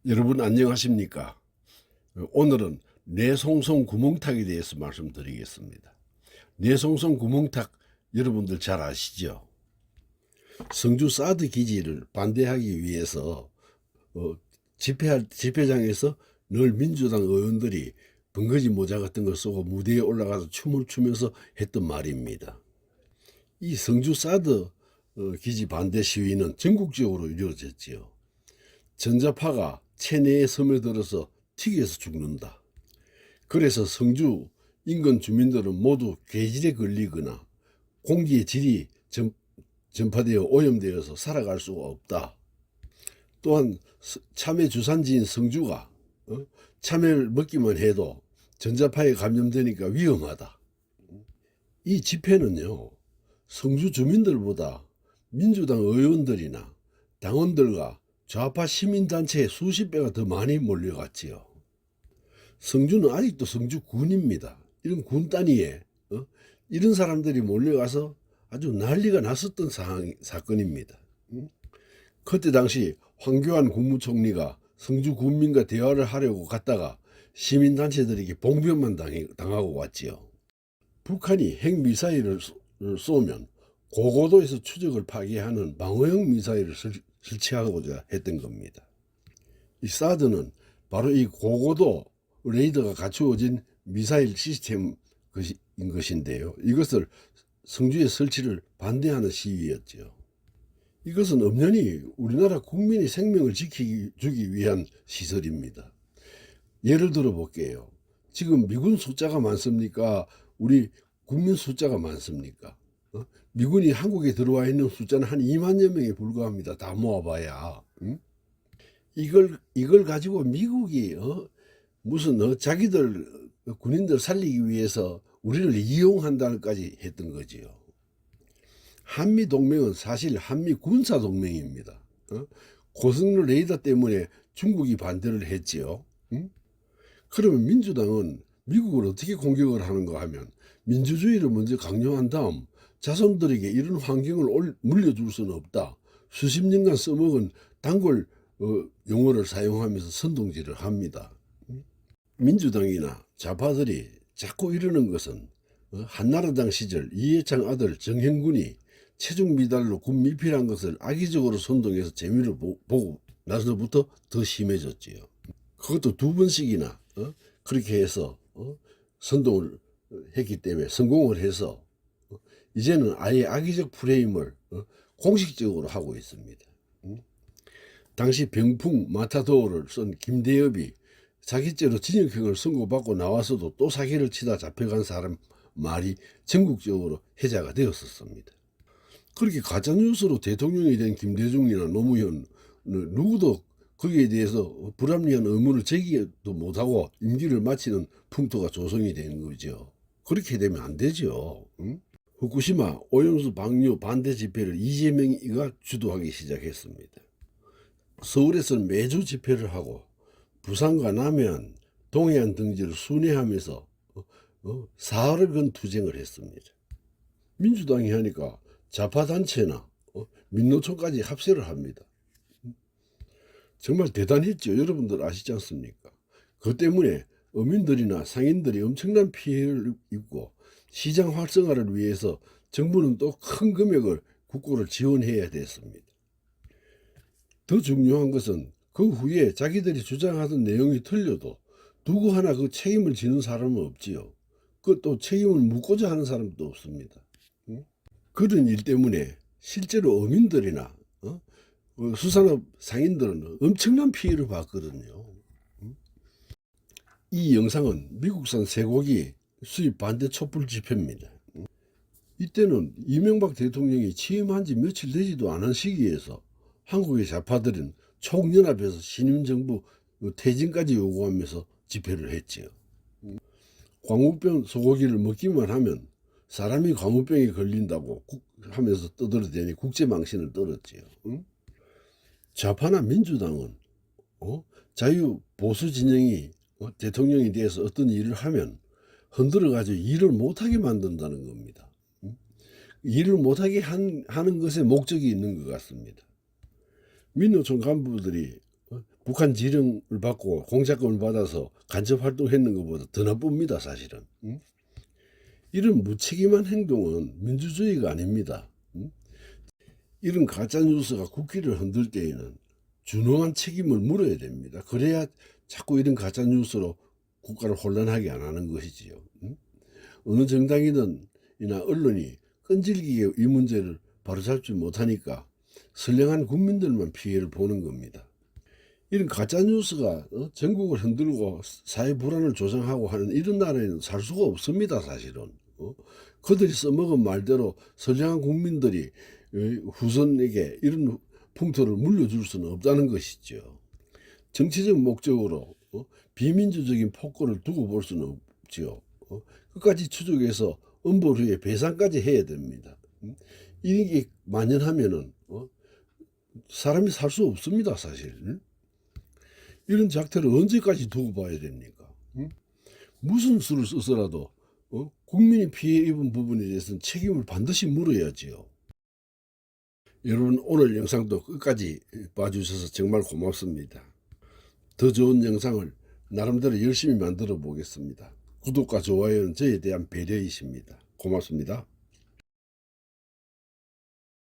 여러분 안녕하십니까? 오늘은 뇌송송 구멍탁에 대해서 말씀드리겠습니다. 뇌송송 구멍탁 여러분들 잘 아시죠? 성주 사드 기지를 반대하기 위해서 집회장에서 늘 민주당 의원들이 번거지 모자 같은 걸 쓰고 무대에 올라가서 춤을 추면서 했던 말입니다. 이 성주 사드 기지 반대 시위는 전국적으로 이루어졌지요. 전자파가 체내에 스며들어서 튀겨서 죽는다. 그래서 성주 인근 주민들은 모두 괴질에 걸리거나 공기의 질이 전파되어 오염되어서 살아갈 수가 없다. 또한 참외 주산지인 성주가 참외를 먹기만 해도 전자파에 감염되니까 위험하다. 이 집회는요, 성주 주민들보다 민주당 의원들이나 당원들과 좌파 시민단체에 수십 배가 더 많이 몰려갔지요. 성주는 아직도 성주군입니다. 이런 군 단위에 이런 사람들이 몰려가서 아주 난리가 났었던 사건입니다. 그때 당시 황교안 국무총리가 성주 군민과 대화를 하려고 갔다가 시민단체들에게 봉변만 당하고 왔지요. 북한이 핵미사일을 쏘면 고고도에서 추적을 파괴하는 방어용 미사일을 설치하고자 했던 겁니다. 이 사드는 바로 이 고고도 레이더가 갖추어진 미사일 시스템인 것인데요. 이것을 성주에 설치를 반대하는 시위였죠. 이것은 엄연히 우리나라 국민의 생명을 지키기 위한 시설입니다. 예를 들어 볼게요. 지금 미군 숫자가 많습니까? 우리 국민 숫자가 많습니까? 미군이 한국에 들어와 있는 숫자는 한 2만여 명에 불과합니다. 다 모아봐야. 이걸 가지고 미국이 무슨 자기들 군인들 살리기 위해서 우리를 이용한다는까지 했던 거지요. 한미 동맹은 사실 한미 군사 동맹입니다. 고성능 레이더 때문에 중국이 반대를 했지요. 그러면 민주당은 미국을 어떻게 공격을 하는가 하면 민주주의를 먼저 강요한 다음 자손들에게 이런 환경을 물려줄 수는 없다. 수십 년간 써먹은 단골 용어를 사용하면서 선동질을 합니다. 민주당이나 좌파들이 자꾸 이러는 것은 한나라당 시절 이해창 아들 정형군이 체중 미달로 군 밀필한 것을 악의적으로 선동해서 재미를 보고 나서부터 더 심해졌지요. 그것도 두 번씩이나 그렇게 해서 선동을 했기 때문에 성공을 해서 이제는 아예 악의적 프레임을 공식적으로 하고 있습니다. 당시 병풍 마타도어를 쓴 김대엽이 사기죄로 징역형을 선고받고 나와서도 또 사기를 치다 잡혀간 사람 말이 전국적으로 회자가 되었었습니다. 그렇게 가짜뉴스로 대통령이 된 김대중이나 노무현 누구도 거기에 대해서 불합리한 의문을 제기도 못하고 임기를 마치는 풍토가 조성이 된 거죠. 그렇게 되면 안 되죠. 후쿠시마 오염수 방류 반대 집회를 이재명이가 주도하기 시작했습니다. 서울에서는 매주 집회를 하고 부산과 남해안, 동해안 등지를 순회하면서 사흘을 건 투쟁을 했습니다. 민주당이 하니까 좌파단체나 민노총까지 합세를 합니다. 정말 대단했죠. 여러분들 아시지 않습니까? 그 때문에 어민들이나 상인들이 엄청난 피해를 입고 시장 활성화를 위해서 정부는 또 큰 금액을 국고를 지원해야 됐습니다. 더 중요한 것은 그 후에 자기들이 주장하던 내용이 틀려도 누구 하나 그 책임을 지는 사람은 없지요. 그 또 책임을 묻고자 하는 사람도 없습니다. 그런 일 때문에 실제로 어민들이나 수산업 상인들은 엄청난 피해를 봤거든요. 이 영상은 미국산 쇠고기 수입 반대 촛불 집회입니다. 이때는 이명박 대통령이 취임한 지 며칠 되지도 않은 시기에서 한국의 좌파들은 총연합에서 신임정부 퇴진까지 요구하면서 집회를 했지요. 광우병 소고기를 먹기만 하면 사람이 광우병에 걸린다고 하면서 떠들어대니 국제망신을 떨었지요. 좌파나 민주당은 자유보수 진영이 대통령에 대해서 어떤 일을 하면 흔들어가지고 일을 못하게 만든다는 겁니다. 일을 못하게 하는 것에 목적이 있는 것 같습니다. 민노총 간부들이 북한 지령을 받고 공작금을 받아서 간첩 활동했는 것보다 더 나쁩니다, 사실은. 이런 무책임한 행동은 민주주의가 아닙니다. 이런 가짜뉴스가 국기를 흔들 때에는 준엄한 책임을 물어야 됩니다. 그래야 자꾸 이런 가짜뉴스로 국가를 혼란하게 안 하는 것이지요. 어느 정당이든 이나 언론이 끈질기게 이 문제를 바로잡지 못하니까 선량한 국민들만 피해를 보는 겁니다. 이런 가짜뉴스가 전국을 흔들고 사회 불안을 조장하고 하는 이런 나라에는 살 수가 없습니다, 사실은. 그들이 써먹은 말대로 선량한 국민들이 후손에게 이런 풍토를 물려줄 수는 없다는 것이죠. 정치적 목적으로 비민주적인 폭거를 두고 볼 수는 없지요. 끝까지 추적해서 엄벌 후에 배상까지 해야 됩니다. 이게 만연하면은 사람이 살 수 없습니다, 사실. 이런 작태를 언제까지 두고 봐야 됩니까? 무슨 수를 써서라도 국민이 피해 입은 부분에 대해서는 책임을 반드시 물어야지요. 여러분, 오늘 영상도 끝까지 봐주셔서 정말 고맙습니다. 더 좋은 영상을 나름대로 열심히 만들어 보겠습니다. 구독과 좋아요는 저에 대한 배려이십니다. 고맙습니다.